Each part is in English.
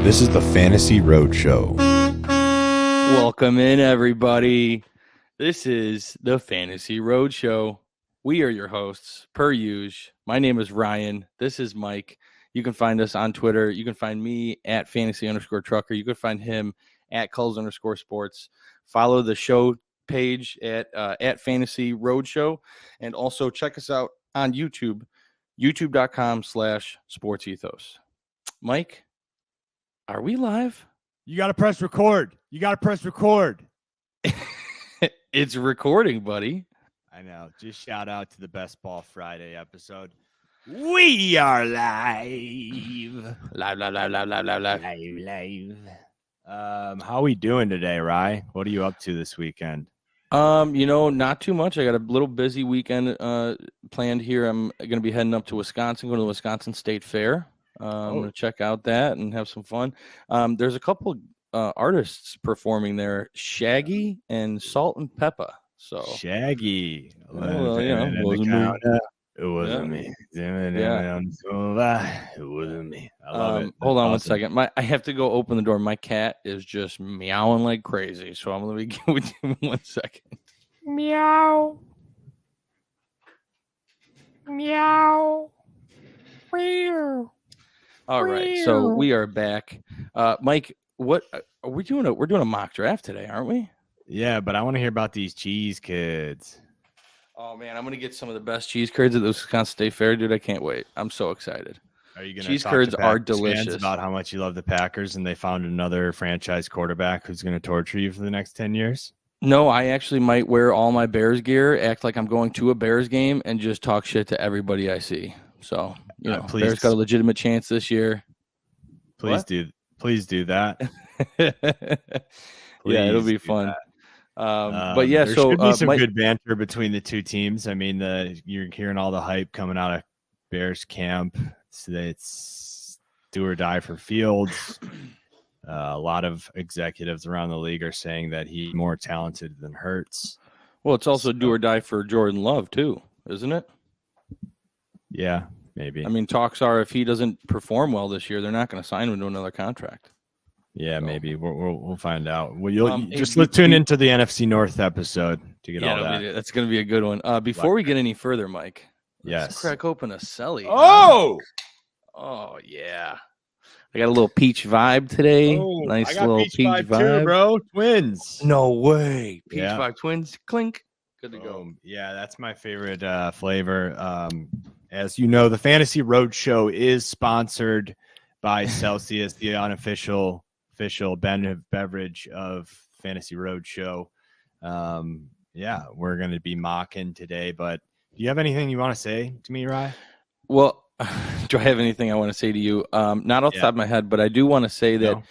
This is the Fantasy Roadshow. Welcome in, everybody. This is the Fantasy Roadshow. We are your hosts, per usual. My name is Ryan. This is Mike. You can find us on Twitter. You can find me at fantasy_trucker. You can find him at Kulz_sports. Follow the show page at Fantasy Roadshow. And also check us out on YouTube, youtube.com/sportsethos. Mike, are we live? You got to press record. It's recording, buddy. I know. Just shout out to the Best Ball Friday episode. We are live. Live. How we doing today, Rye? What are you up to this weekend? Not too much. I got a little busy weekend planned here. I'm going to be heading up to Wisconsin, going to the Wisconsin State Fair. I'm going to check out that and have some fun. There's a couple artists performing there, Shaggy and Salt and Peppa. So Shaggy. It wasn't me. Yeah. It wasn't me. I love it. Hold on 1 second. I have to go open the door. My cat is just meowing like crazy. So I'm going to be with you 1 second. Meow. Meow. Meow. All right, so we are back. Mike, what are we doing? We're doing a mock draft today, aren't we? Yeah, but I want to hear about these cheese kids. Oh man, I'm gonna get some of the best cheese curds at the Wisconsin State Fair, dude. I can't wait. I'm so excited. Are you gonna cheese talk curds to are Packers fans delicious about how much you love the Packers and they found another franchise quarterback who's gonna torture you for the next 10 years? No, I actually might wear all my Bears gear, act like I'm going to a Bears game, and just talk shit to everybody I see. So please, Bears got a legitimate chance this year. Please do that. Yeah, it'll be fun. But yeah, there so should be some good banter between the two teams. I mean, you're hearing all the hype coming out of Bears camp. So it's do or die for Fields. A lot of executives around the league are saying that he's more talented than Hurts. Well, it's also do or die for Jordan Love too, isn't it? Yeah, maybe. I mean, talks are if he doesn't perform well this year, they're not going to sign him to another contract. Yeah, so maybe we'll find out. Well, let's tune into the NFC North episode to get all that. That's going to be a good one. Before we get any further, Mike, let's crack open a Selly. Oh yeah. I got a little peach vibe today. Nice little peach vibe too, bro. Twins. No way. Peach vibe twins. Clink. Good to go. Yeah, that's my favorite flavor. As you know, the Fantasy Roadshow is sponsored by Celsius, the unofficial beverage of Fantasy Roadshow. We're going to be mocking today, but do you have anything you want to say to me, Rye? Well, do I have anything I want to say to you? Not off the top of my head, but I do want to say that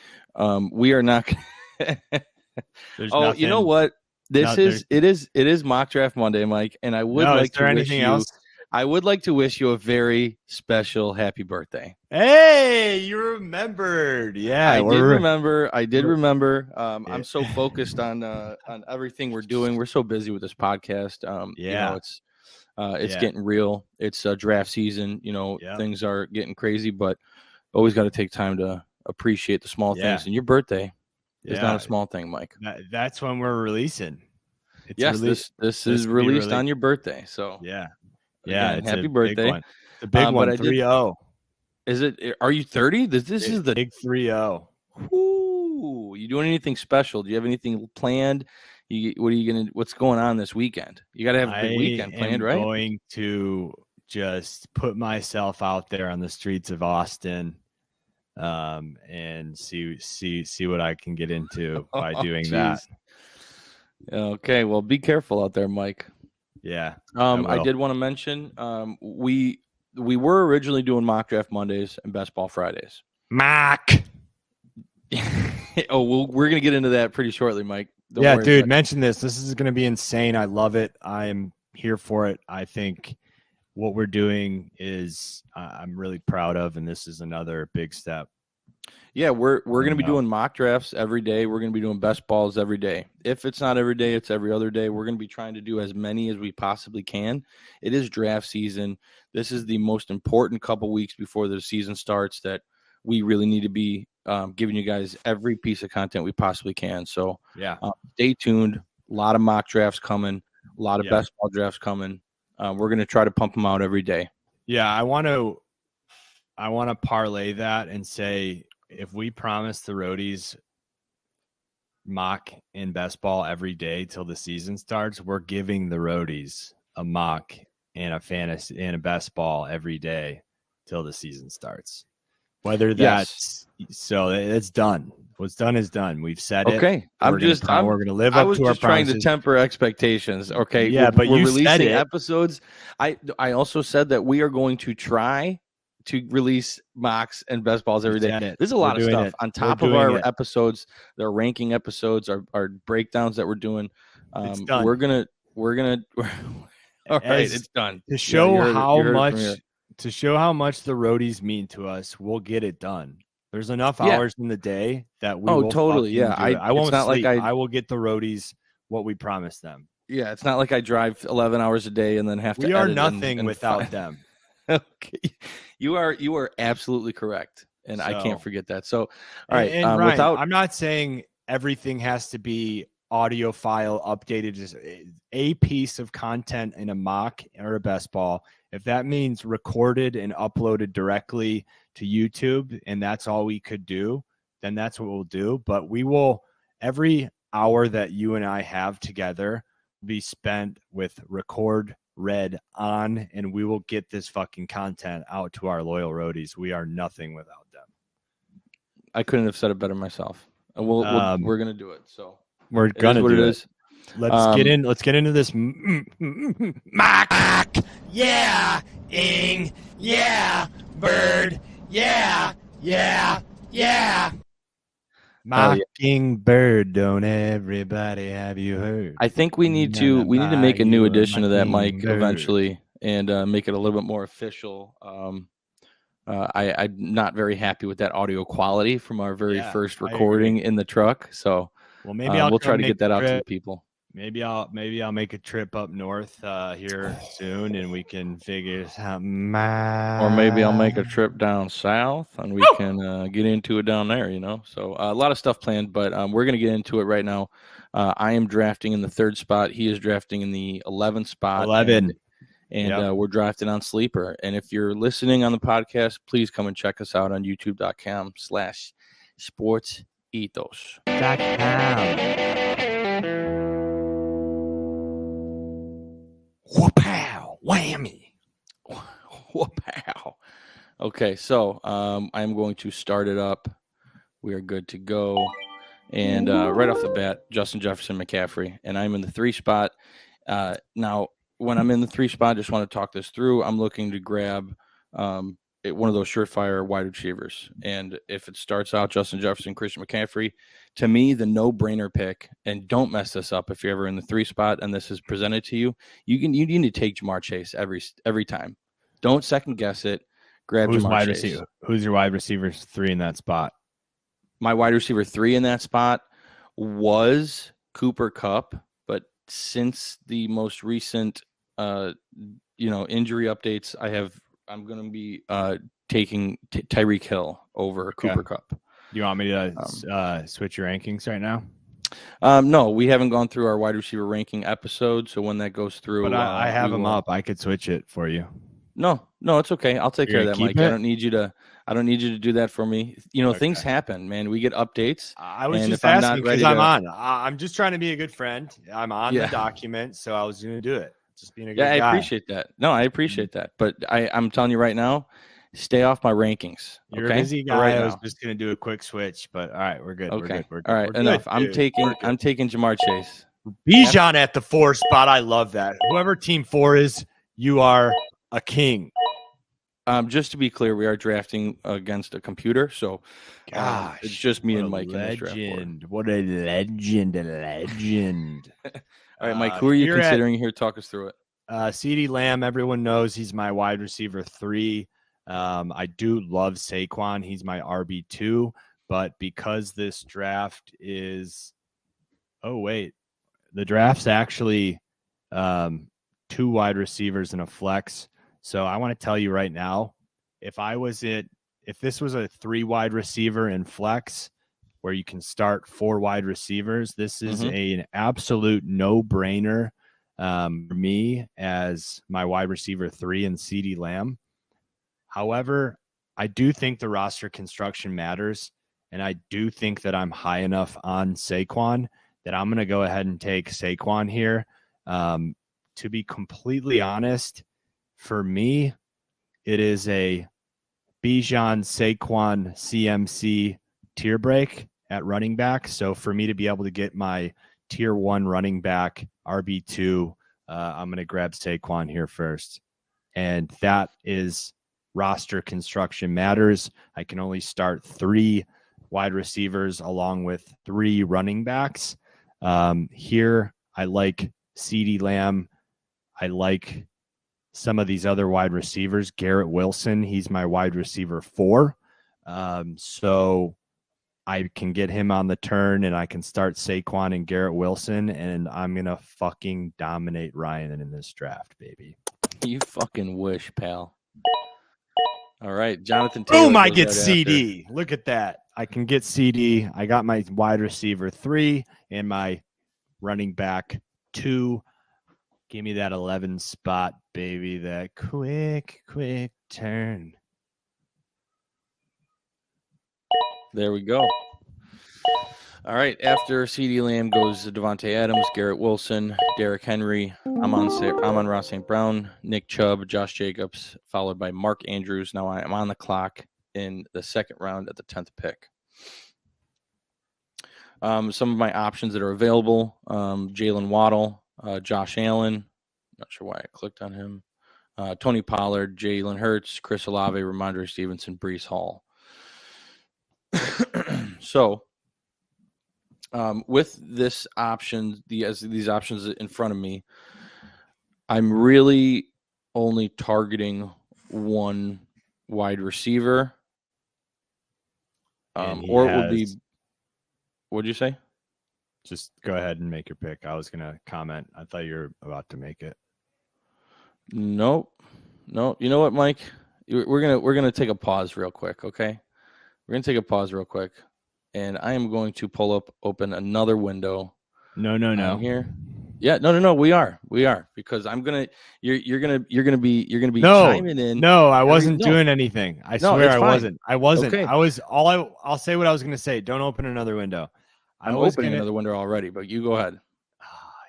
we are not. You know what? It is mock draft Monday, Mike, and I would like to wish you. I would like to wish you a very special happy birthday. Hey, you remembered. Yeah, I did remember. I'm so focused on everything we're doing. We're so busy with this podcast. It's getting real. It's draft season. Things are getting crazy, but always got to take time to appreciate the small things. And your birthday is not a small thing, Mike. That's when we're releasing. This is released on your birthday. So yeah, again, happy birthday. The big one, 3-0. Is it? Are you 30? This is the big 3-0. Ooh, you doing anything special? Do you have anything planned? What's going on this weekend? You got to have a big weekend planned, right? I'm going to just put myself out there on the streets of Austin, and see what I can get into by doing that. Okay, well, be careful out there, Mike. Yeah. I did want to mention we were originally doing mock draft Mondays and best ball Fridays. Mock. We're gonna get into that pretty shortly, Mike. Don't worry, mention this. This is gonna be insane. I love it. I'm here for it. I think what we're doing is I'm really proud of, and this is another big step. Yeah, we're going to be doing mock drafts every day. We're going to be doing best balls every day. If it's not every day, it's every other day. We're going to be trying to do as many as we possibly can. It is draft season. This is the most important couple weeks before the season starts that we really need to be giving you guys every piece of content we possibly can. So Yeah. stay tuned. A lot of mock drafts coming, a lot of best ball drafts coming. We're going to try to pump them out every day. Yeah, I want to parlay that and say, if we promise the roadies mock and best ball every day till the season starts, we're giving the roadies a mock and a fantasy and a best ball every day till the season starts. Whether that's so, it's done. What's done is done. We've said it. Okay, we're going to live up to our promises. I was just trying to temper expectations. Okay, yeah, but we're you releasing said it. episodes. I also said that we are going to try to release mocks and best balls every day. There's a lot of stuff on top of our episodes. Their ranking episodes, our breakdowns that we're doing. It's done. We're gonna. All right, it's done. To show how much the roadies mean to us, we'll get it done. There's enough hours in the day that we will totally. Yeah, I won't sleep. I will get the roadies what we promised them. Yeah, it's not like I drive 11 hours a day and then have to. We are nothing without them. Okay, you are absolutely correct, and I can't forget that. So, all right, and Ryan, I'm not saying everything has to be audio file updated. Just a piece of content in a mock or a best ball. If that means recorded and uploaded directly to YouTube, and that's all we could do, then that's what we'll do. But we will, every hour that you and I have together, be spent with record read on, and we will get this fucking content out to our loyal roadies. We are nothing without them. I couldn't have said it better myself. We're gonna do it. So we're gonna do it. Let's get into this mock. Yeah, ing. Yeah, bird. Yeah. Mocking bird, don't everybody have you heard? I think we need to make a new edition of that, Mike, eventually, and make it a little bit more official. I'm not very happy with that audio quality from our very first recording in the truck. So, maybe we'll try to get that out to the people. Maybe I'll make a trip up north here soon, and we can figure something out. Or maybe I'll make a trip down south, and we can get into it down there. So a lot of stuff planned, but we're gonna get into it right now. I am drafting in the 3rd spot. He is drafting in the 11th spot. 11. And we're drafting on Sleeper. And if you're listening on the podcast, please come and check us out on youtube.com/sportsethos.com. Whoop-pow, whammy. Whoop-pow. Okay, so I'm going to start it up. We are good to go. And right off the bat, Justin Jefferson McCaffrey. And I'm in the 3 spot. Now, when I'm in the 3 spot, I just want to talk this through. I'm looking to grab one of those surefire wide receivers. And if it starts out Justin Jefferson, Christian McCaffrey, to me, the no-brainer pick, and don't mess this up if you're ever in the 3 spot and this is presented to you, you need to take Jamar Chase every time. Don't second guess it. Grab Jamar Chase. Who's your wide receiver 3 in that spot? My wide receiver 3 in that spot was Cooper Kupp, but since the most recent injury updates, I'm going to be taking Tyreek Hill over Cooper Kupp. Do you want me to switch your rankings right now? No, we haven't gone through our wide receiver ranking episode, so when that goes through, but I have them up. I could switch it for you. No, it's okay. I'll take care of that, Mike. I don't need you to do that for me. Things happen, man. We get updates. I was just asking because I'm just trying to be a good friend. I'm on the document, so I was going to do it. Just being a good guy. I appreciate that. No, I appreciate that. But I'm telling you right now, stay off my rankings. You're a busy guy. Right, I was just going to do a quick switch, but all right, we're good. Okay. We're good. All right, enough. I'm taking Jamar Chase. Bijan at the 4 spot. I love that. Whoever team 4 is, you are a king. Just to be clear, we are drafting against a computer, so it's just me and Mike in this draft board. What a legend! All right, Mike, who are you considering here? Talk us through it. CeeDee Lamb, everyone knows he's my wide receiver 3. I do love Saquon. He's my RB2, but because this draft is the draft's actually 2 wide receivers and a flex. So I want to tell you right now, if I was if this was a 3 wide receiver in flex where you can start 4 wide receivers, this is an absolute no-brainer for me as my wide receiver 3 in CeeDee Lamb. However, I do think the roster construction matters, and I do think that I'm high enough on Saquon that I'm going to go ahead and take Saquon here. To be completely honest, for me, it is a Bijan, Saquon, CMC tier break at running back. So for me to be able to get my tier 1 running back, RB2, I'm going to grab Saquon here first. And that is roster construction matters. I can only start 3 wide receivers along with 3 running backs. Here, I like CeeDee Lamb. I like some of these other wide receivers. Garrett Wilson, he's my wide receiver 4. So I can get him on the turn, and I can start Saquon and Garrett Wilson, and I'm going to fucking dominate Ryan in this draft, baby. You fucking wish, pal. All right, Jonathan Taylor. Boom, I get CD. After. Look at that. I can get CD. I got my wide receiver 3 and my running back 2. Give me that 11 spot, baby. That quick turn. There we go. All right. After CeeDee Lamb goes Devontae Adams, Garrett Wilson, Derrick Henry, Amon-Ra St. Brown, Nick Chubb, Josh Jacobs, followed by Mark Andrews. Now I am on the clock in the second round at the 10th pick. Some of my options that are available: Jalen Waddle, Josh Allen. Not sure why I clicked on him. Tony Pollard, Jalen Hurts, Chris Olave, Ramondre Stevenson, Breece Hall. So, with this option, these options in front of me, I'm really only targeting one wide receiver. Or it would be. What'd you say? Just go ahead and make your pick. I was gonna comment. I thought you were about to make it. Nope. No. You know what, Mike? We're gonna take a pause real quick, okay? We're gonna take a pause real quick, and I am going to open another window. No. Here. Yeah. No. We are because I'm gonna. You're gonna be chiming in. No, I wasn't doing anything. I swear I wasn't. I wasn't. Okay. I'll say what I was gonna say. Don't open another window. I'm opening another window already, but you go ahead.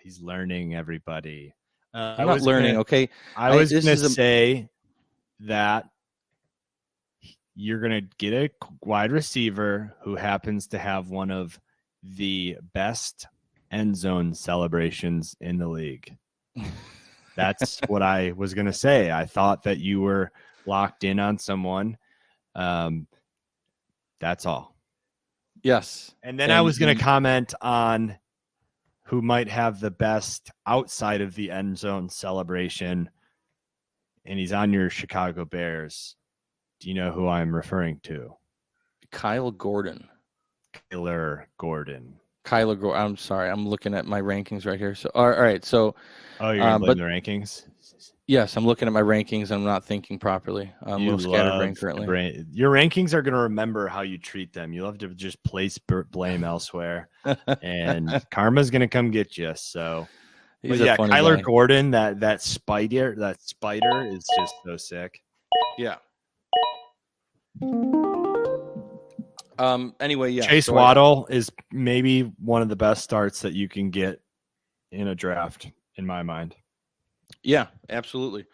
He's learning, everybody. I'm not learning, okay? I was going to say that you're going to get a wide receiver who happens to have one of the best end zone celebrations in the league. That's what I was going to say. I thought that you were locked in on someone. That's all. Yes. And then I was going to comment on who might have the best outside of the end zone celebration, and he's on your Chicago Bears. Do you know who I'm referring to? Kyler Gordon. I'm sorry. I'm looking at my rankings right here. So, all right. So, you're going to blame the rankings? Yes, I'm looking at my rankings. I'm not thinking properly. I'm a little scatterbrained currently. Your rankings are going to remember how you treat them. You'll have to just place blame elsewhere, and karma's going to come get you. So, Kyler Gordon, that spider is just so sick. Yeah. Anyway, yeah. Chase Waddle is maybe one of the best starts that you can get in a draft, in my mind. Yeah, absolutely.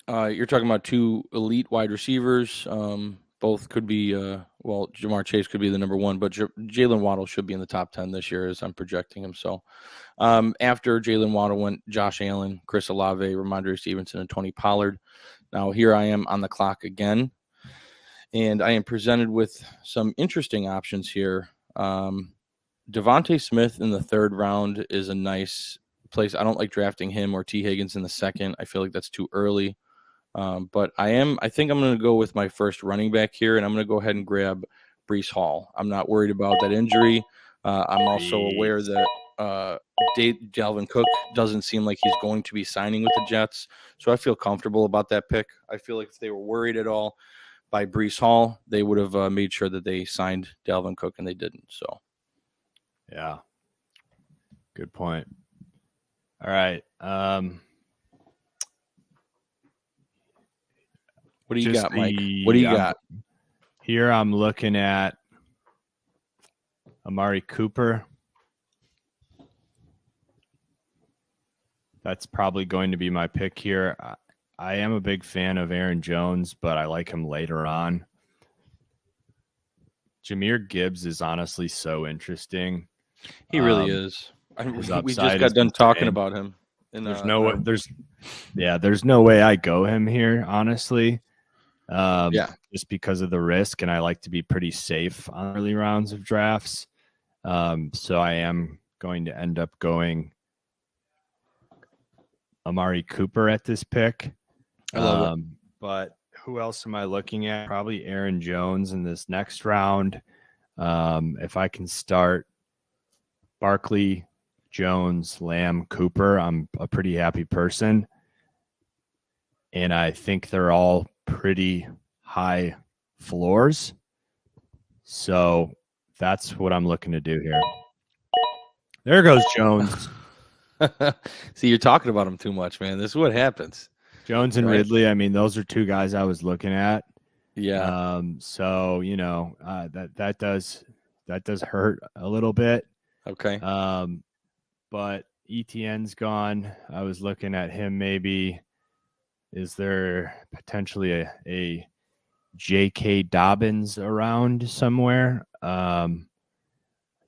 You're talking about 2 elite wide receivers. Both could be, Jamar Chase could be the number 1, but Jalen Waddle should be in the top 10 this year as I'm projecting him. So after Jalen Waddle went Josh Allen, Chris Olave, Ramondre Stevenson, and Tony Pollard. Now here I am on the clock again, and I am presented with some interesting options here. Devontae Smith in the 3rd round is a nice place. I don't like drafting him or T. Higgins in the 2nd. I feel like that's too early. But I think I'm going to go with my first running back here, and I'm going to go ahead and grab Breece Hall. I'm not worried about that injury. I'm also aware that Dalvin Cook doesn't seem like he's going to be signing with the Jets, so I feel comfortable about that pick. I feel like if they were worried at all, by Breece Hall, they would have made sure that they signed Dalvin Cook, and they didn't. So, yeah, good point. All right. What do you got, Mike? What do you got? Here I'm looking at Amari Cooper. That's probably going to be my pick here. I am a big fan of Aaron Jones, but I like him later on. Jahmyr Gibbs is honestly so interesting. He really is. We just got done talking about him. There's no way I go him here, honestly. Just because of the risk, and I like to be pretty safe on early rounds of drafts. So I am going to end up going Amari Cooper at this pick. I love it. But who else am I looking at? Probably Aaron Jones in this next round. If I can start Barkley, Jones, Lamb, Cooper, I'm a pretty happy person. And I think they're all pretty high floors. So that's what I'm looking to do here. There goes Jones. See, you're talking about him too much, man. This is what happens. Jones and Ridley, I mean, those are two guys I was looking at. Yeah. So, that does hurt a little bit. Okay. But ETN's gone. I was looking at him maybe. Is there potentially a J.K. Dobbins around somewhere?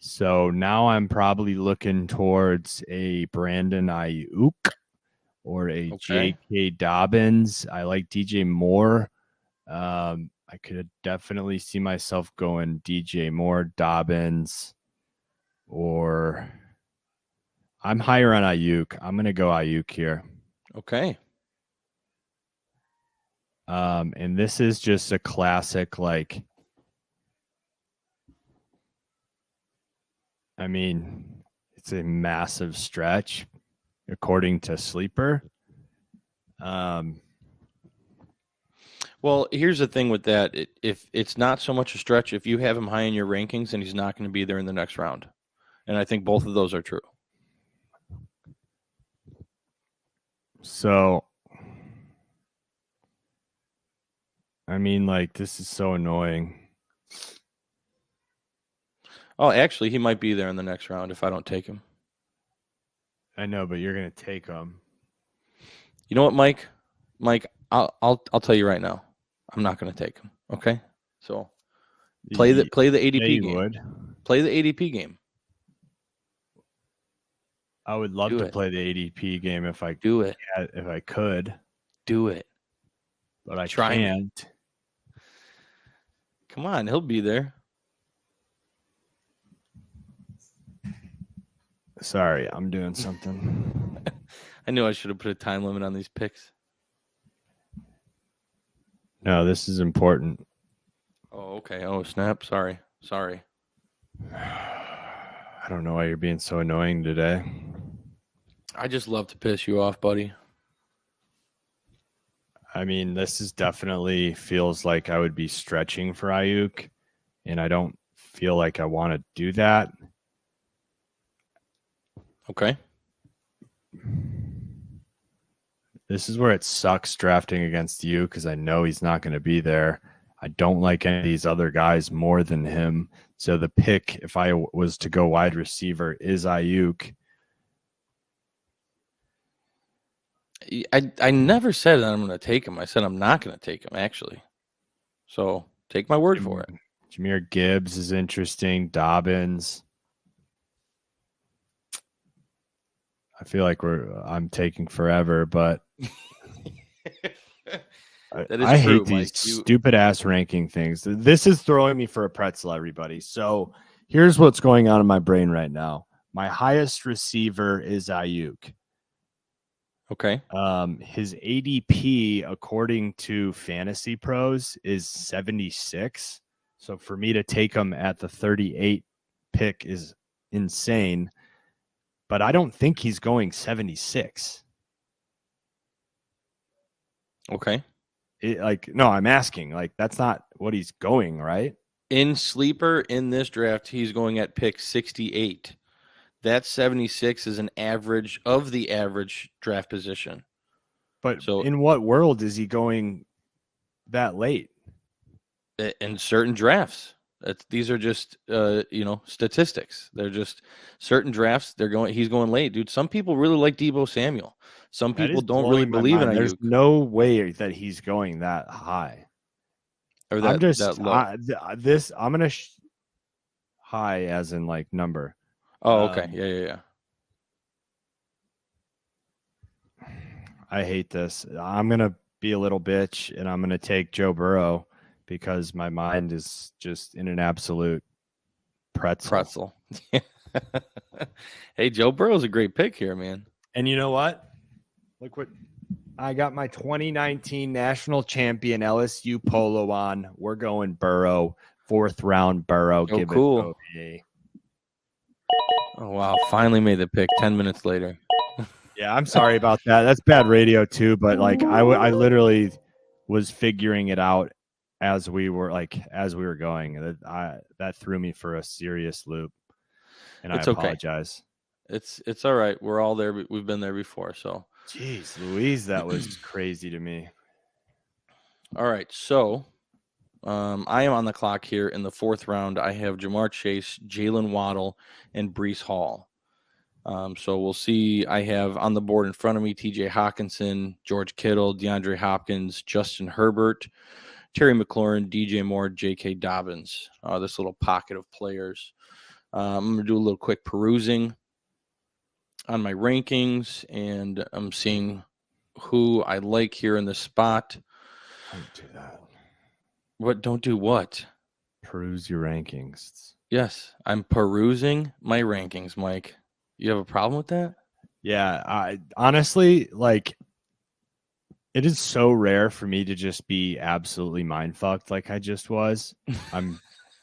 So now I'm probably looking towards a Brandon Ayuk or a J.K. Dobbins. I like DJ Moore. I could definitely see myself going DJ Moore, Dobbins, or I'm higher on Ayuk. I'm going to go Ayuk here. Okay. And this is just a classic, it's a massive stretch according to Sleeper. Well, here's the thing with that. If it's not so much a stretch, if you have him high in your rankings, then he's not going to be there in the next round. And I think both of those are true. So, this is so annoying. Oh, actually, he might be there in the next round if I don't take him. I know, but you're going to take him. You know what, Mike? Mike, I'll tell you right now. I'm not going to take him. Okay, so play the ADP game. Would. Play the ADP game. I would love to play the ADP game if I do it. If I could do it, but I can't. Come on, he'll be there. Sorry, I'm doing something. I knew I should have put a time limit on these picks. No, this is important. Oh, okay. Oh, snap. Sorry. I don't know why you're being so annoying today. I just love to piss you off, buddy. This is definitely feels like I would be stretching for Ayuk, and I don't feel like I want to do that. Okay. This is where it sucks drafting against you because I know he's not going to be there. I don't like any of these other guys more than him. So the pick, if I was to go wide receiver, is Ayuk. I never said that I'm going to take him. I said I'm not going to take him, actually. So take my word for it. Jahmyr Gibbs is interesting. Dobbins. I feel like I'm taking forever, but I hate these stupid ass ranking things. This is throwing me for a pretzel, everybody. So here's what's going on in my brain right now. My highest receiver is Ayuk. Okay. His ADP, according to Fantasy Pros, is 76. So for me to take him at the 38 pick is insane. But I don't think he's going 76. Okay. No, I'm asking. Like, that's not what he's going, right? In sleeper in this draft, he's going at pick 68. That 76 is an average of the average draft position. But So in what world is he going that late? in certain drafts, these are just statistics. They're just certain drafts. He's going late, dude. Some people really like Deebo Samuel. Some That people is don't really blowing my believe in mind. There's Ayuk no way that he's going that high. or I'm that low. I'm gonna high as in like number. Oh, okay. Yeah. I hate this. I'm gonna be a little bitch, and I'm gonna take Joe Burrow because my mind is just in an absolute pretzel. Hey, Joe Burrow's a great pick here, man. And you know what? Look what I got, my 2019 national champion LSU polo on. We're going Burrow, 4th round Burrow. Oh, Give cool. it to me. Oh, wow. Finally made the pick 10 minutes later. Yeah, I'm sorry about that. That's bad radio too, but like I literally was figuring it out as we were going. That threw me for a serious loop, and It's I okay. apologize. It's all right. We're all there. We've been there before. So, Jeez, Louise, that was crazy to me. all right. So, I am on the clock here in the 4th round. I have Jamar Chase, Jalen Waddle, and Breece Hall. So we'll see. I have on the board in front of me TJ Hawkinson, George Kittle, DeAndre Hopkins, Justin Herbert, Terry McLaurin, DJ Moore, J.K. Dobbins. This little pocket of players. I'm going to do a little quick perusing on my rankings, and I'm seeing who I like here in this spot. Don't do that. What? Don't do what? Peruse your rankings. Yes, I'm perusing my rankings, Mike. You have a problem with that? Yeah, I honestly, like, it is so rare for me to just be absolutely mind fucked like I just was. I'm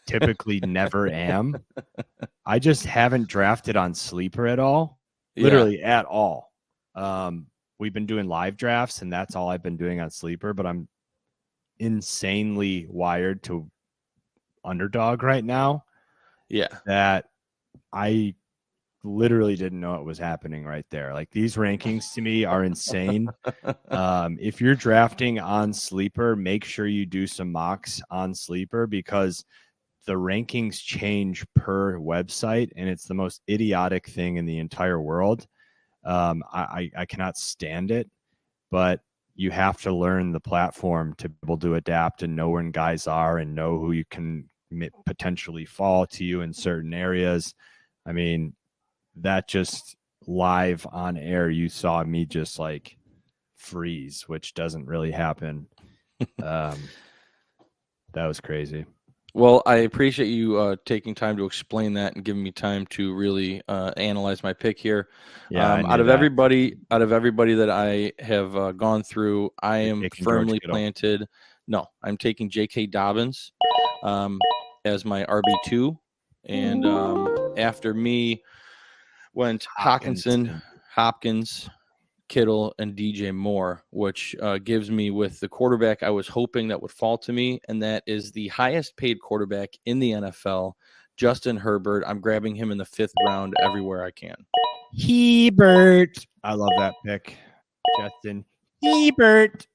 typically never am. I just haven't drafted on sleeper at all. Literally at all. We've been doing live drafts, and that's all I've been doing on sleeper, but I'm insanely wired to underdog right now. Yeah. That I literally didn't know it was happening right there. Like, these rankings to me are insane. If you're drafting on sleeper, make sure you do some mocks on sleeper, because the rankings change per website, and it's the most idiotic thing in the entire world. I cannot stand it, but you have to learn the platform to be able to adapt and know when guys are and know who you can potentially fall to you in certain areas. I mean, that just live on air, you saw me just like freeze, which doesn't really happen. That was crazy. Well, I appreciate you taking time to explain that and giving me time to really analyze my pick here. Yeah, out of everybody that I have gone through, I am firmly planted. No, I'm taking J.K. Dobbins as my RB2, and after me went Hawkinson, Hopkins, Kittle, and DJ Moore, which gives me with the quarterback I was hoping that would fall to me, and that is the highest paid quarterback in the NFL, Justin Herbert. I'm grabbing him in the 5th round everywhere I can. Hebert. I love that pick. Justin Hebert.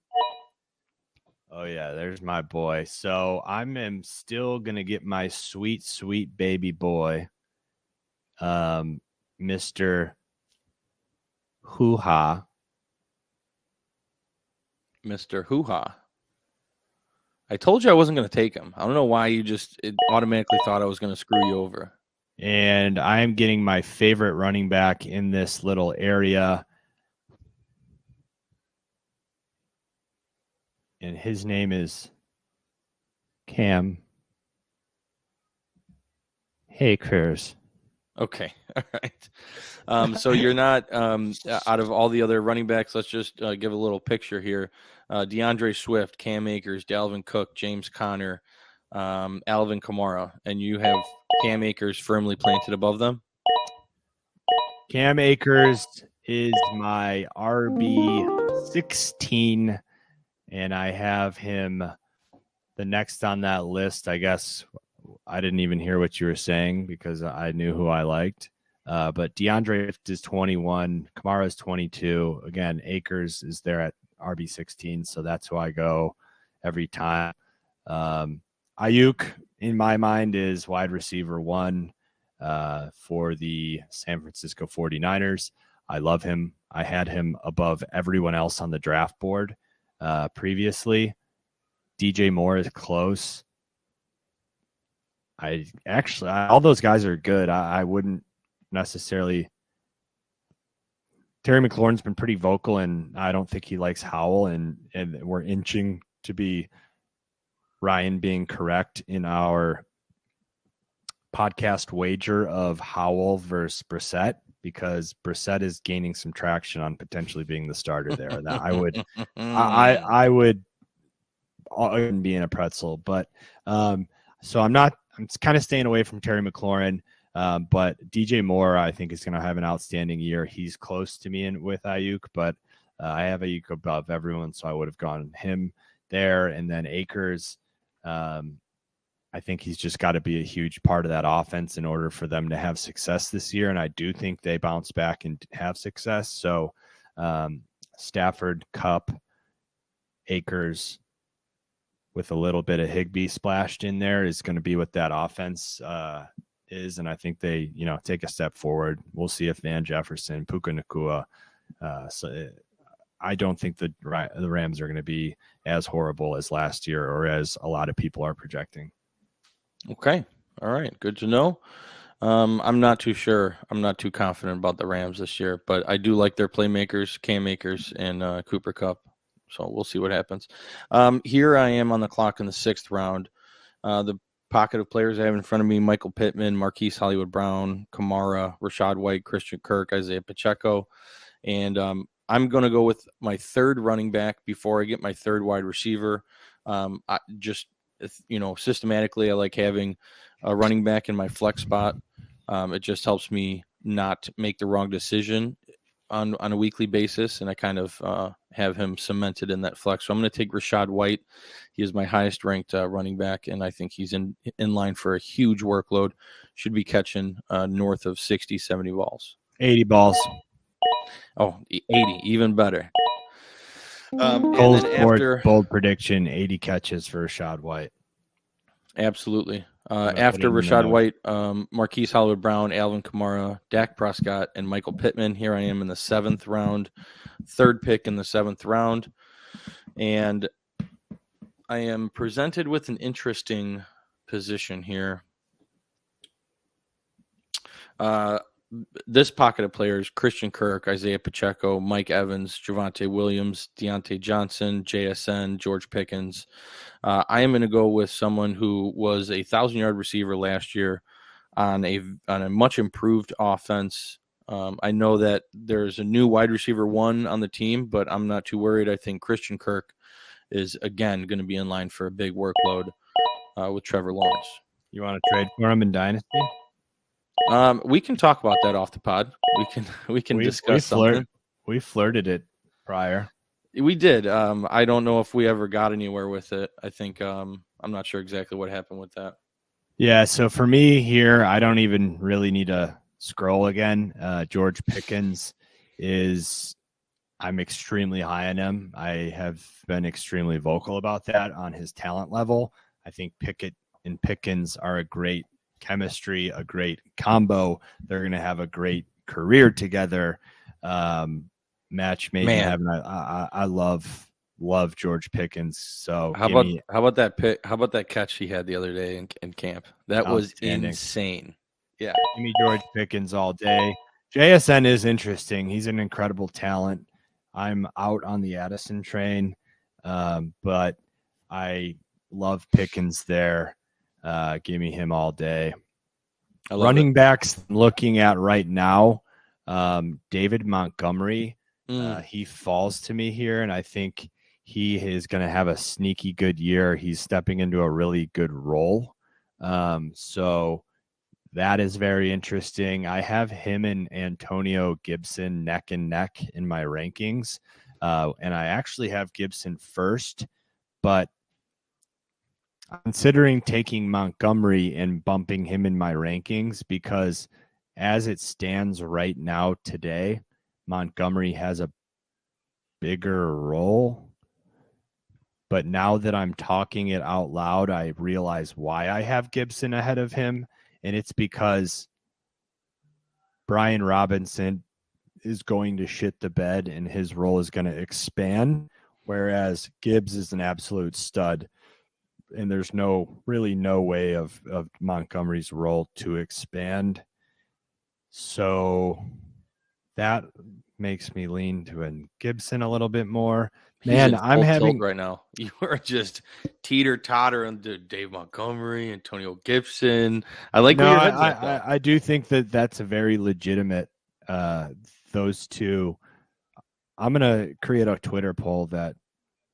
Oh, yeah, there's my boy. So I'm still going to get my sweet, sweet baby boy, Mr. Hoo-ha. Mr. Hoo-ha. I told you I wasn't going to take him. I don't know why you automatically thought I was going to screw you over. And I'm getting my favorite running back in this little area. And his name is Cam Akers. Okay. All right. So you're not out of all the other running backs. Let's just give a little picture here. DeAndre Swift, Cam Akers, Dalvin Cook, James Conner, Alvin Kamara, and you have Cam Akers firmly planted above them. Cam Akers is my RB 16, and I have him the next on that list. I guess I didn't even hear what you were saying because I knew who I liked. But DeAndre is 21, Kamara is 22. Again, Akers is there at RB16, so that's who I go every time. Ayuk, in my mind, is wide receiver 1 for the San Francisco 49ers. I love him. I had him above everyone else on the draft board previously. DJ Moore is close. All those guys are good. I wouldn't necessarily. Terry McLaurin's been pretty vocal, and I don't think he likes Howell, and we're inching to be Ryan being correct in our podcast wager of Howell versus Brissett, because Brissett is gaining some traction on potentially being the starter there. And I would be in a pretzel, but so I'm kind of staying away from Terry McLaurin. But DJ Moore, I think, is going to have an outstanding year. He's close to me with Ayuk, but I have Ayuk above everyone, so I would have gone him there. And then Akers, I think he's just got to be a huge part of that offense in order for them to have success this year. And I do think they bounce back and have success. So Stafford, Kupp, Akers, with a little bit of Higbee splashed in there is going to be what that offense is. And I think they, take a step forward. We'll see if Van Jefferson, Puka Nacua. So I don't think the Rams are going to be as horrible as last year or as a lot of people are projecting. Okay. All right. Good to know. I'm not too sure. I'm not too confident about the Rams this year, but I do like their playmakers, Cam Akers and Cooper Kupp. So we'll see what happens. Here I am on the clock in the 6th round. The pocket of players I have in front of me: Michael Pittman, Marquise Hollywood Brown, Kamara, Rashad White, Christian Kirk, Isaiah Pacheco. And I'm going to go with my 3rd running back before I get my 3rd wide receiver. Systematically, I like having a running back in my flex spot. It just helps me not make the wrong decision on a weekly basis, and I kind of have him cemented in that flex. So I'm going to take Rashad White. He is my highest ranked running back, and I think he's in line for a huge workload. Should be catching north of 60, 70 balls. 80 balls. Oh, 80, even better. Kulz bold prediction: 80 catches for Rashad White. Absolutely. After Rashad White, Marquise Hollywood Brown, Alvin Kamara, Dak Prescott, and Michael Pittman. Here I am in the 7th round, 3rd pick in the 7th round. And I am presented with an interesting position here. This pocket of players: Christian Kirk, Isaiah Pacheco, Mike Evans, Javonte Williams, Deontay Johnson, JSN, George Pickens. I am going to go with someone who was a 1,000-yard receiver last year on a much improved offense. I know that there's a new wide receiver 1 on the team, but I'm not too worried. I think Christian Kirk is, again, going to be in line for a big workload with Trevor Lawrence. You want to trade for him in Dynasty? We can talk about that off the pod. We can discuss something. We flirted it prior. We did. I don't know if we ever got anywhere with it. I think I'm not sure exactly what happened with that. Yeah, so for me here, I don't even really need to scroll again. George Pickens I'm extremely high on him. I have been extremely vocal about that on his talent level. I think Pickett and Pickens are a great chemistry, a great combo. They're going to have a great career together. Match made in heaven. I love George Pickens. So how about that pick? How about that catch he had the other day in camp? That was insane. Yeah, give me George Pickens all day. JSN is interesting. He's an incredible talent. I'm out on the Addison train, but I love Pickens there. Give me him all day. Running backs looking at right now, David Montgomery. He falls to me here, and I think he is going to have a sneaky good year. He's stepping into a really good role. So that is very interesting. I have him and Antonio Gibson neck and neck in my rankings. And I actually have Gibson first, but I'm considering taking Montgomery and bumping him in my rankings because as it stands right now today, Montgomery has a bigger role. But now that I'm talking it out loud, I realize why I have Gibson ahead of him. And it's because Brian Robinson is going to shit the bed and his role is going to expand, whereas Gibbs is an absolute stud. And there's really no way of Montgomery's role to expand. So that makes me lean to Gibson a little bit more. Man, I'm having right now. You are just teeter-totter under Dave Montgomery, Antonio Gibson. I like where your head's at, though. I do think that's a very legitimate those two. I'm gonna create a Twitter poll that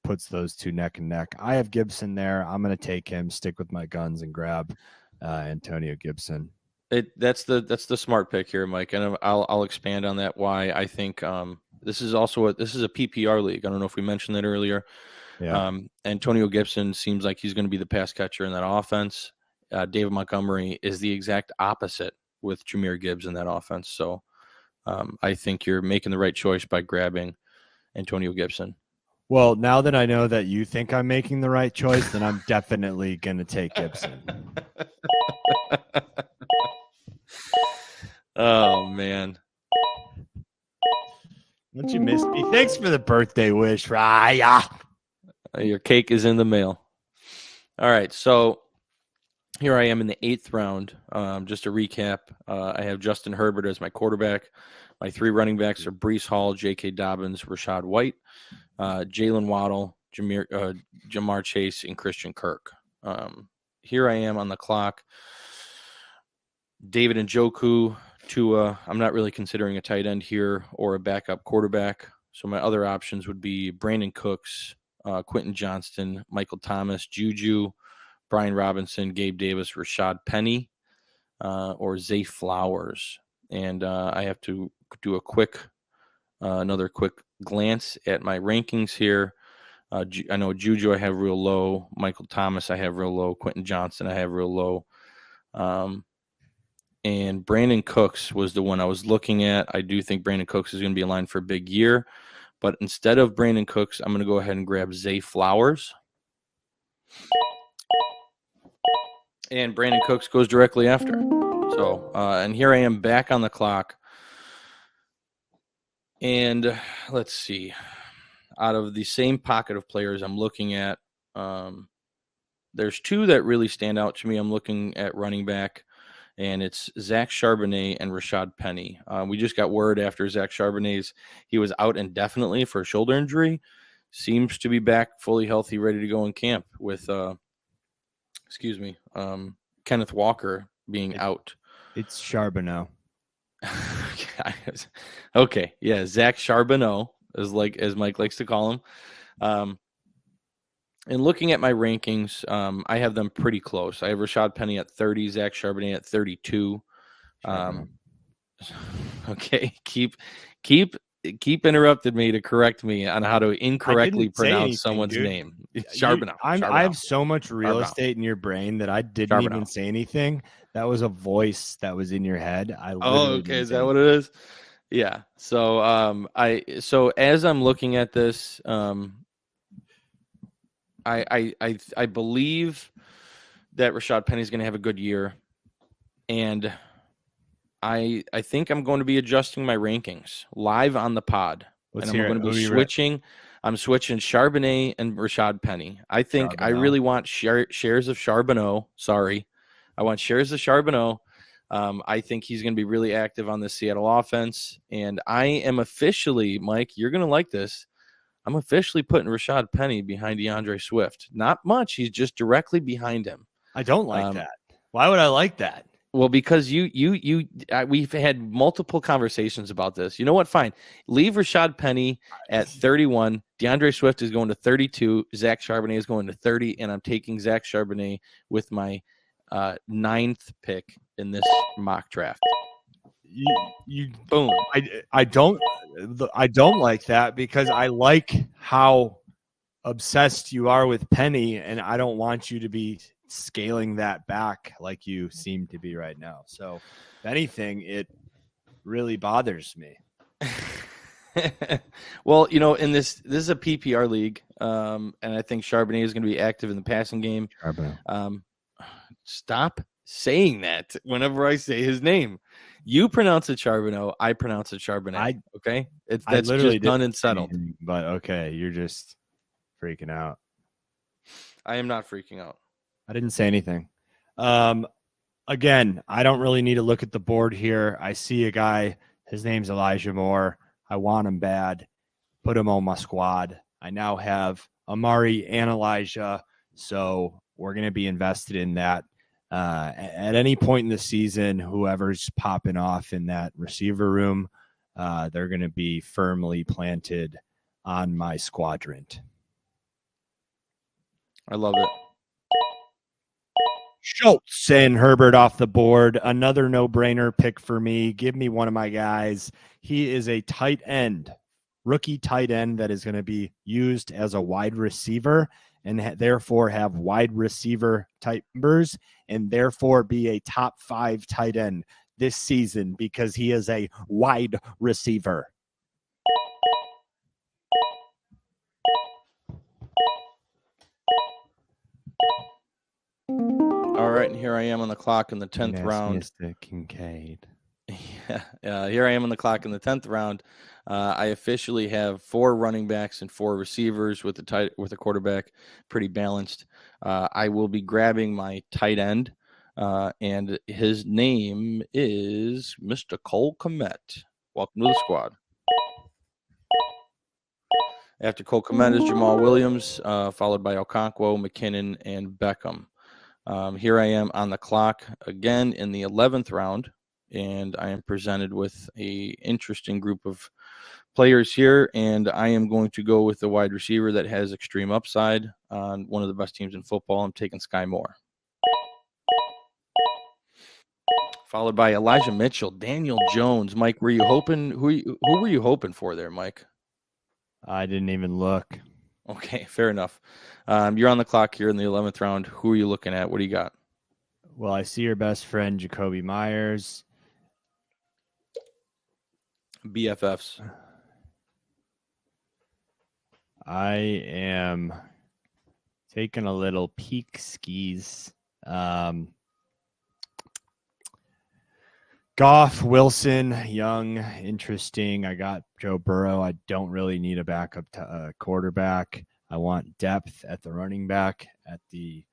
puts those two neck and neck. I have Gibson there. I'm gonna take him, stick with my guns, and grab Antonio Gibson. That's the smart pick here, Mike, and I'll expand on that. Why I think this is a PPR league. I don't know if we mentioned that earlier. Yeah. Antonio Gibson seems like he's going to be the pass catcher in that offense. David Montgomery is the exact opposite with Jahmyr Gibbs in that offense. So I think you're making the right choice by grabbing Antonio Gibson. Well, now that I know that you think I'm making the right choice, then I'm definitely going to take Gibson. Oh, man. Don't you miss me? Thanks for the birthday wish, Raya. Your cake is in the mail. All right, so here I am in the 8th round. Just to recap, I have Justin Herbert as my quarterback. My 3 running backs are Breece Hall, J.K. Dobbins, Rashad White, Jalen Waddle, Jamar Chase, and Christian Kirk. Here I am on the clock. David Njoku, Tua. I'm not really considering a tight end here or a backup quarterback. So my other options would be Brandon Cooks, Quentin Johnston, Michael Thomas, Juju, Brian Robinson, Gabe Davis, Rashad Penny, or Zay Flowers. And I have to do another quick glance at my rankings here. I know Juju I have real low. Michael Thomas I have real low. Quentin Johnston I have real low. And Brandon Cooks was the one I was looking at. I do think Brandon Cooks is going to be in line for a big year. But instead of Brandon Cooks, I'm going to go ahead and grab Zay Flowers. And Brandon Cooks goes directly after. So, and here I am back on the clock. And let's see. Out of the same pocket of players I'm looking at, there's 2 that really stand out to me. I'm looking at running back, and it's Zach Charbonnet and Rashad Penny. We just got word after Zach Charbonnet's, he was out indefinitely for a shoulder injury. Seems to be back fully healthy, ready to go in camp with, Kenneth Walker being out. It's Charbonnet. Okay, yeah, Zach Charbonnet, as Mike likes to call him. And looking at my rankings, I have them pretty close. I have Rashad Penny at 30, Zach Charbonnet at 32. Okay, keep interrupting me to correct me on how to incorrectly pronounce someone's name. Charbonnet. I have so much real estate in your brain that I didn't even say anything. That was a voice that was in your head. Okay, is that what it is? Yeah. So so as I'm looking at this, I believe that Rashad Penny is going to have a good year, and I think I'm going to be adjusting my rankings live on the pod. I'm going to be switching. I'm switching Charbonnet and Rashad Penny. I think I really want shares of Charbonnet. Sorry, I want shares of Charbonnet. I think he's going to be really active on the Seattle offense, and I am officially, Mike, you're going to like this. I'm officially putting Rashad Penny behind DeAndre Swift. Not much. He's just directly behind him. I don't like that. Why would I like that? Well, because we've had multiple conversations about this. You know what? Fine. Leave Rashad Penny at 31. DeAndre Swift is going to 32. Zach Charbonnet is going to 30. And I'm taking Zach Charbonnet with my 9th pick in this mock draft. you Boom. I don't like that because I like how obsessed you are with Penny, and I don't want you to be scaling that back like you seem to be right now. So, if anything, it really bothers me. Well, in this is a PPR league, and I think Charbonnet is going to be active in the passing game. Stop saying that whenever I say his name. You pronounce it Charbonneau, I pronounce it Charbonnet. Okay, that's just done and settled. But okay, you're just freaking out. I am not freaking out. I didn't say anything. Again, I don't really need to look at the board here. I see a guy. His name's Elijah Moore. I want him bad. Put him on my squad. I now have Amari and Elijah, so we're going to be invested in that. At any point in the season, whoever's popping off in that receiver room, they're going to be firmly planted on my quadrant. I love it. Schultz and Herbert off the board. Another no-brainer pick for me. Give me one of my guys. He is a tight end, rookie tight end that is going to be used as a wide receiver and therefore have wide receiver type numbers and therefore be a top 5 tight end this season because he is a wide receiver. All right, and here I am on the clock in the 10th round. Mr. Kincaid. Yeah, here I am on the clock in the 10th round. I officially have 4 running backs and 4 receivers with a quarterback, pretty balanced. I will be grabbing my tight end, and his name is Mr. Cole Kmet. Welcome to the squad. After Cole Kmet is Jamal Williams, followed by Okonkwo, McKinnon, and Beckham. Here I am on the clock again in the 11th round, and I am presented with a interesting group of players here, and I am going to go with the wide receiver that has extreme upside on one of the best teams in football. I'm taking Sky Moore. Followed by Elijah Mitchell, Daniel Jones. Mike, were you hoping? Who were you hoping for there, Mike? I didn't even look. Okay, fair enough. You're on the clock here in the 11th round. Who are you looking at? What do you got? Well, I see your best friend, Jacoby Myers. BFFs. I am taking a little peek skis. Goff, Wilson, Young, interesting. I got Joe Burrow. I don't really need a backup quarterback. I want depth at the running back, at the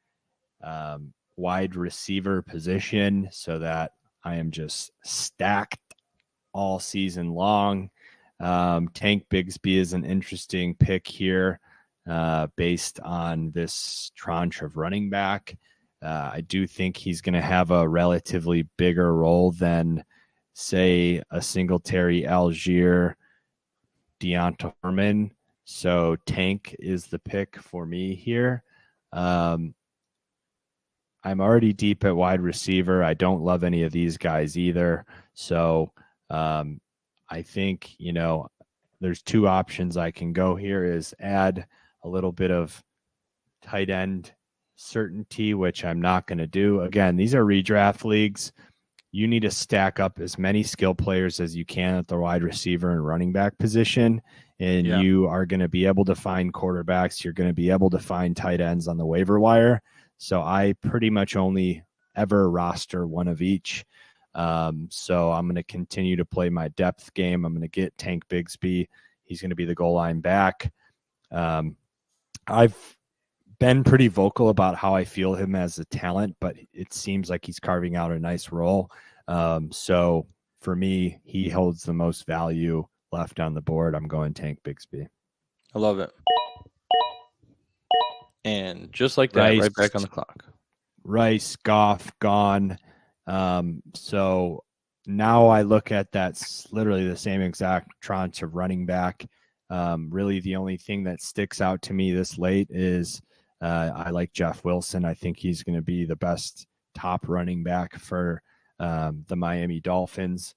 wide receiver position, so that I am just stacked all season long. Tank Bigsby is an interesting pick here based on this tranche of running back. I do think he's going to have a relatively bigger role than, say, a Singletary, Algier, Deonta Foreman. So Tank is the pick for me here. I'm already deep at wide receiver. I don't love any of these guys either. So I think, there's 2 options I can go here is add a little bit of tight end certainty, which I'm not going to do. Again, these are redraft leagues. You need to stack up as many skill players as you can at the wide receiver and running back position, and you are going to be able to find quarterbacks. You're going to be able to find tight ends on the waiver wire. So I pretty much only ever roster one of each. So I'm going to continue to play my depth game. I'm going to get Tank Bigsby. He's going to be the goal line back. I've been pretty vocal about how I feel him as a talent, but it seems like he's carving out a nice role. So for me, he holds the most value left on the board. I'm going Tank Bigsby. I love it. And just like that, Rice, right back on the clock. Rice, Goff, gone. So now I look at that's literally the same exact tranche of running back. Really the only thing that sticks out to me this late is I like Jeff Wilson. I think he's going to be the best top running back for the Miami Dolphins.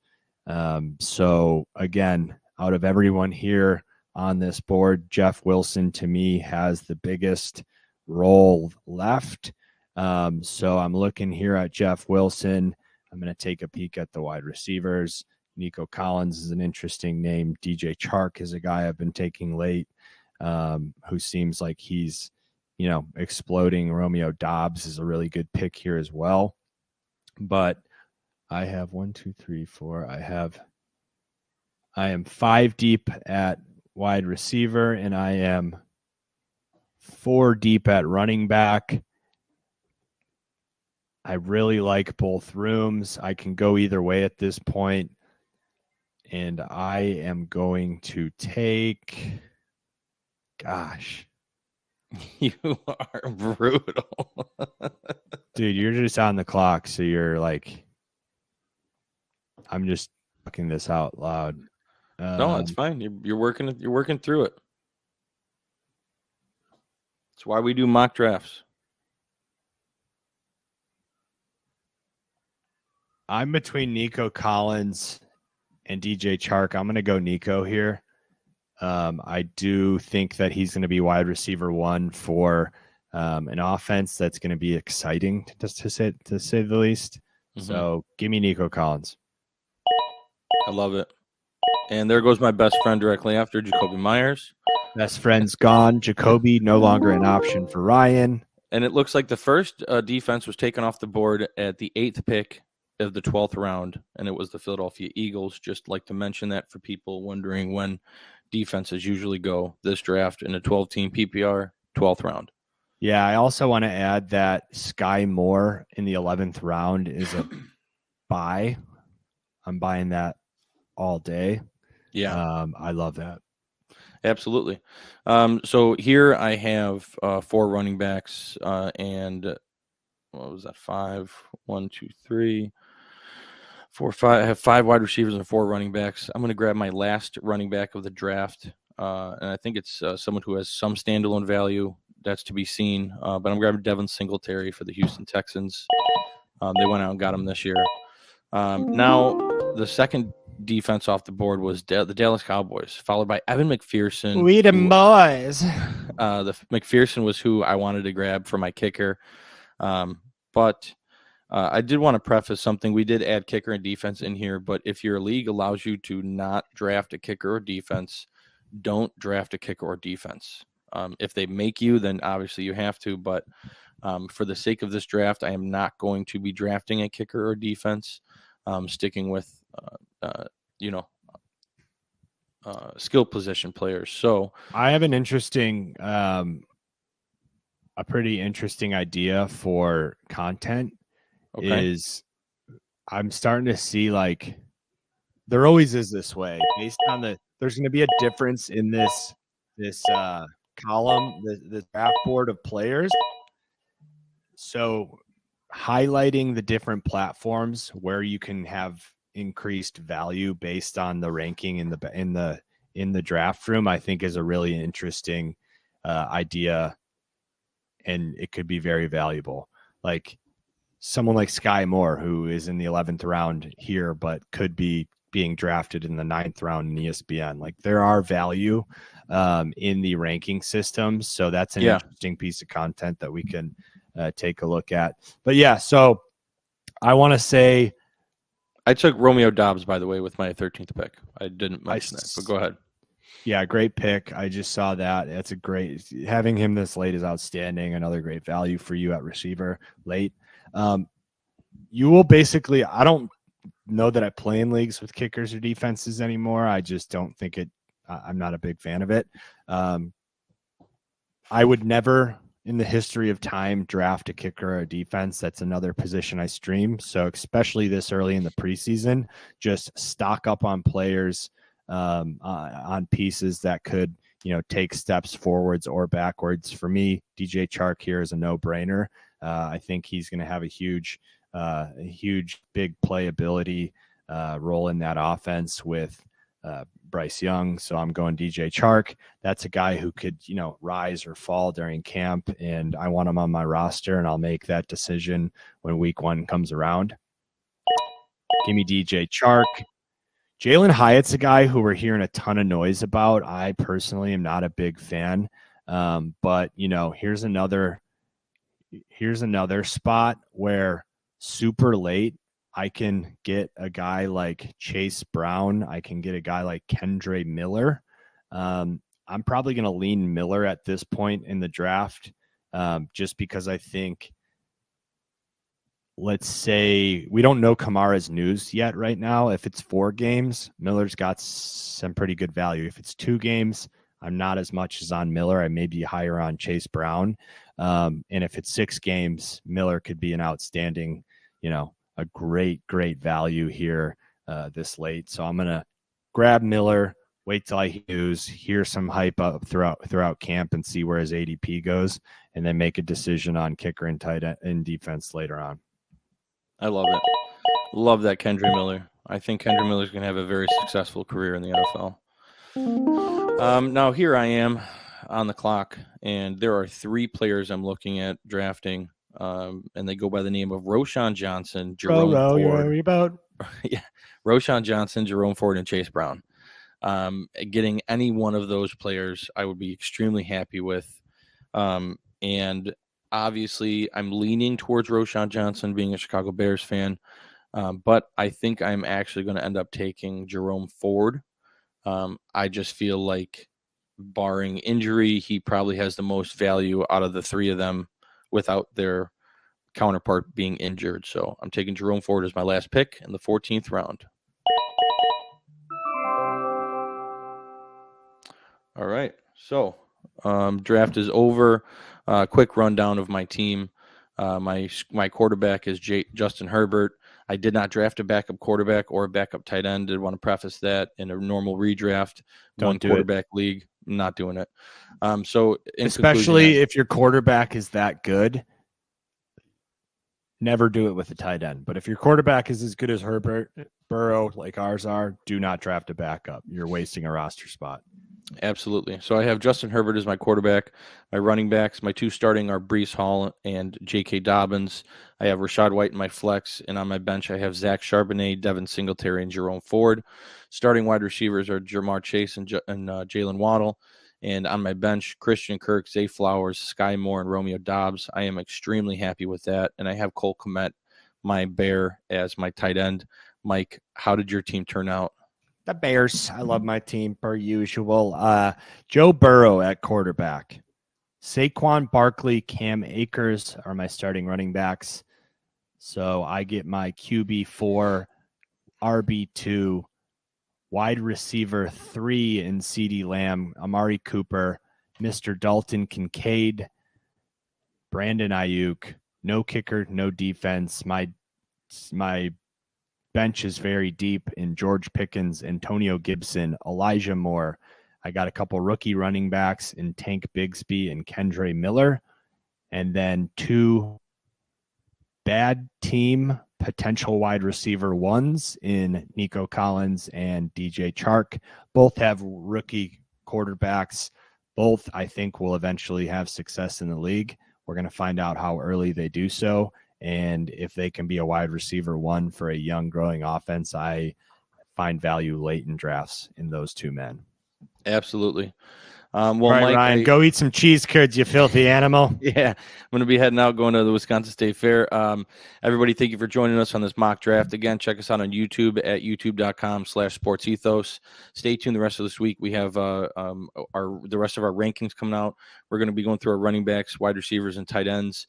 So again, out of everyone here on this board, Jeff Wilson to me has the biggest role left. So I'm looking here at Jeff Wilson. I'm going to take a peek at the wide receivers. Nico Collins is an interesting name. DJ Chark is a guy I've been taking late, who seems like he's, exploding. Romeo Dobbs is a really good pick here as well. But I have 1, 2, 3, 4. I am 5 deep at wide receiver, and I am 4 deep at running back. I really like both rooms. I can go either way at this point. And I am going to take, You are brutal. Dude, you're just on the clock, so you're like, I'm just talking this out loud. No, it's fine. You're working through it. That's why we do mock drafts. I'm between Nico Collins and DJ Chark. I'm going to go Nico here. I do think that he's going to be wide receiver 1 for an offense that's going to be exciting, to say the least. Mm-hmm. So give me Nico Collins. I love it. And there goes my best friend directly after, Jacoby Myers. Best friend's gone. Jacoby no longer an option for Ryan. And it looks like the first defense was taken off the board at the 8th pick of the 12th round, and it was the Philadelphia Eagles. Just like to mention that for people wondering when defenses usually go this draft in a 12-team PPR, 12th round. Yeah, I also want to add that Sky Moore in the 11th round is a buy. I'm buying that all day. Yeah. I love that. Absolutely. So here I have 4 running backs and what was that? 5, 1, 2, 3, 4, 5. I have 5 wide receivers and 4 running backs. I'm going to grab my last running back of the draft. And I think it's someone who has some standalone value. That's to be seen. But I'm grabbing Devin Singletary for the Houston Texans. They went out and got him this year. Now, the second defense off the board was the Dallas Cowboys, followed by Evan McPherson. We them boys. The McPherson was who I wanted to grab for my kicker. But I did want to preface something. We did add kicker and defense in here, but if your league allows you to not draft a kicker or defense, don't draft a kicker or defense. If they make you, then obviously you have to. But for the sake of this draft, I am not going to be drafting a kicker or defense. Sticking with, skill position players. So I have an interesting, a pretty interesting idea for content. Okay. Is I'm starting to see, like, there always is this way based on there's going to be a difference in this column, the draft board of players. So highlighting the different platforms where you can have increased value based on the ranking in the draft room, I think is a really interesting idea, and it could be very valuable. Like someone like Sky Moore, who is in the 11th round here, but could be being drafted in the 9th round in ESPN. Like there are value in the ranking system. So that's an interesting piece of content that we can take a look at. But yeah, so I want to say I took Romeo Dobbs, by the way, with my 13th pick. I didn't mention that, but go ahead. Yeah, great pick. I just saw that. That's a great, having him this late is outstanding. Another great value for you at receiver late. You will basically, I don't know that I play in leagues with kickers or defenses anymore. I just don't think I'm not a big fan of it. I would never in the history of time draft a kicker or a defense. That's another position I stream. So especially this early in the preseason, just stock up on players, on pieces that could, take steps forwards or backwards. For me, DJ Chark here is a no-brainer. I think he's going to have a huge big playability role in that offense with Bryce Young. So I'm going DJ Chark. That's a guy who could, rise or fall during camp, and I want him on my roster, and I'll make that decision when week 1 comes around. Give me DJ Chark. Jalen Hyatt's a guy who we're hearing a ton of noise about. I personally am not a big fan. But here's another spot where super late I can get a guy like Chase Brown. I can get a guy like Kendre Miller. I'm probably going to lean Miller at this point in the draft, just because I think, let's say, we don't know Kamara's news yet right now. If it's 4 games, Miller's got some pretty good value. If it's 2 games, I'm not as much as on Miller. I may be higher on Chase Brown. And if it's 6 games, Miller could be an outstanding, a great value here this late. So I'm going to grab Miller, wait till I hear some hype up throughout camp and see where his ADP goes, and then make a decision on kicker and tight end defense later on. I love it. Love that Kendre Miller. I think Kendre Miller's going to have a very successful career in the NFL. Now here I am on the clock, and there are 3 players I'm looking at drafting, and they go by the name of Roschon Johnson, Jerome Ford. About? Yeah, Roschon Johnson, Jerome Ford, and Chase Brown. Getting any one of those players, I would be extremely happy with. And obviously, I'm leaning towards Roschon Johnson, being a Chicago Bears fan. But I think I'm actually going to end up taking Jerome Ford. I just feel like, barring injury, he probably has the most value out of the 3 of them without their counterpart being injured. So I'm taking Jerome Ford as my last pick in the 14th round. All right. So draft is over. Quick rundown of my team. My quarterback is Justin Herbert. I did not draft a backup quarterback or a backup tight end. Did want to preface that in a normal redraft, one quarterback league. I'm not doing it. So especially if your quarterback is that good, never do it with a tight end. But if your quarterback is as good as Herbert, Burrow, like ours are, do not draft a backup. You're wasting a roster spot. Absolutely. So I have Justin Herbert as my quarterback. My running backs, my 2 starting are Breece Hall and J.K. Dobbins. I have Rachaad White in my flex, and on my bench I have Zach Charbonnet, Devin Singletary, and Jerome Ford. Starting wide receivers are Jamar Chase and Jalen Waddle. And on my bench, Christian Kirk, Zay Flowers, Sky Moore, and Romeo Doubs. I am extremely happy with that. And I have Cole Kmet, my Bear, as my tight end. Mike, how did your team turn out? The Bears. I love my team per usual. Joe Burrow at quarterback. Saquon Barkley, Cam Akers are my starting running backs. So I get my QB4, RB2, wide receiver 3 in CeeDee Lamb, Amari Cooper, Mr. Dalton Kincaid, Brandon Ayuk. No kicker, no defense. My bench is very deep in George Pickens, Antonio Gibson, Elijah Moore. I got a couple rookie running backs in Tank Bigsby and Kendre Miller, and then 2 bad team potential wide receiver 1s in Nico Collins and DJ Chark. Both have rookie quarterbacks. Both, I think, will eventually have success in the league. We're going to find out how early they do so. And if they can be a wide receiver 1 for a young growing offense, I find value late in drafts in those 2 men. Absolutely. Well, right, Mike, Ryan, go eat some cheese curds, you filthy animal. Yeah, I'm going to be heading out, going to the Wisconsin State Fair. Everybody, thank you for joining us on this mock draft. Again, check us out on YouTube at youtube.com/sportsethos. Stay tuned the rest of this week. We have the rest of our rankings coming out. We're going to be going through our running backs, wide receivers, and tight ends.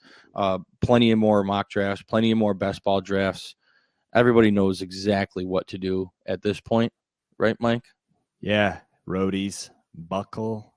Plenty of more mock drafts, plenty of more best ball drafts. Everybody knows exactly what to do at this point. Right, Mike? Yeah, roadies, buckle.